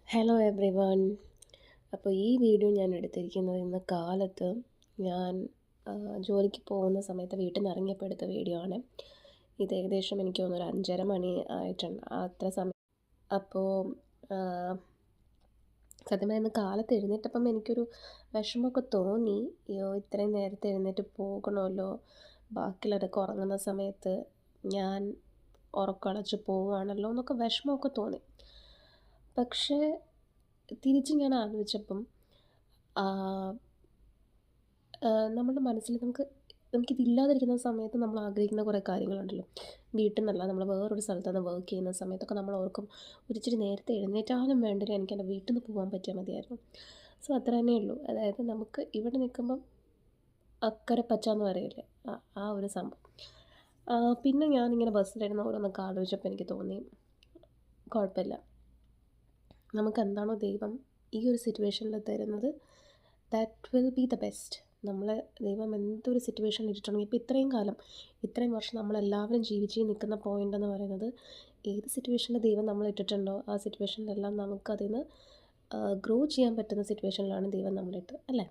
Hello every one. അപ്പോൾ ഈ video ഞാൻ എടുത്തിരിക്കുന്നത് ഇന്ന് കാലത്ത് ഞാൻ ജോലിക്ക് പോകുന്ന സമയത്ത് വീട്ടിൽ നിന്ന് ഇറങ്ങിയപ്പോൾ എടുത്ത വീഡിയോ ആണ്. ഇത് ഏകദേശം എനിക്ക് തോന്നുന്നു ഒരു 5:30 മണി ആയിട്ടുണ്ട് അത്ര സമയം. അപ്പോൾ സത്യമായി ഇന്ന് കാലത്ത് എഴുന്നേറ്റപ്പം എനിക്കൊരു വിഷമമൊക്കെ തോന്നി. അയ്യോ, ഇത്രയും നേരത്തെ എഴുന്നേറ്റ് പോകണമല്ലോ, ബാക്കിയുള്ളവരൊക്കെ ഉറങ്ങുന്ന സമയത്ത് ഞാൻ ഉറക്കമളച്ച് പോവുകയാണല്ലോ എന്നൊക്കെ വിഷമമൊക്കെ തോന്നി. പക്ഷേ തിരിച്ച് ഞാൻ ആലോചിച്ചപ്പം നമ്മുടെ മനസ്സിൽ നമുക്കിതില്ലാതിരിക്കുന്ന സമയത്ത് നമ്മൾ ആഗ്രഹിക്കുന്ന കുറേ കാര്യങ്ങളുണ്ടല്ലോ. വീട്ടിൽ നിന്നല്ല, നമ്മൾ വേറൊരു സ്ഥലത്തുനിന്ന് വർക്ക് ചെയ്യുന്ന സമയത്തൊക്കെ നമ്മൾ ഓർക്കും, ഒരിച്ചിരി നേരത്തെ എഴുന്നേറ്റാലും വേണ്ടില്ല, എനിക്കെൻ്റെ വീട്ടിൽ നിന്ന് പോകാൻ പറ്റിയാൽ മതിയായിരുന്നു. സോ അത്ര തന്നെ ഉള്ളൂ. അതായത് നമുക്ക് ഇവിടെ നിൽക്കുമ്പം അക്കരെ പച്ച എന്ന് പറയില്ലേ, ആ ഒരു സംഭവം. പിന്നെ ഞാനിങ്ങനെ ബസ്സിലിരുന്ന് ഓരോന്നൊക്കെ ആലോചിച്ചപ്പോൾ എനിക്ക് തോന്നി, കുഴപ്പമില്ല, നമുക്കെന്താണോ ദൈവം ഈ ഒരു സിറ്റുവേഷനിൽ തരുന്നത്, that will be the best. നമ്മളെ ദൈവം എന്തൊരു സിറ്റുവേഷനിൽ ഇട്ടിട്ടുണ്ടെങ്കിൽ, ഇപ്പോൾ ഇത്രയും കാലം, ഇത്രയും വർഷം നമ്മളെല്ലാവരും ജീവിച്ച് നിൽക്കുന്ന പോയിൻ്റ് എന്ന് പറയുന്നത്, ഏത് സിറ്റുവേഷനിൽ ദൈവം നമ്മളെ ഇട്ടിട്ടുണ്ടോ ആ സിറ്റുവേഷനിലെല്ലാം നമുക്കതിന് ഗ്രോ ചെയ്യാൻ പറ്റുന്ന സിറ്റുവേഷനിലാണ് ദൈവം നമ്മളിട്ട്, അല്ലേ?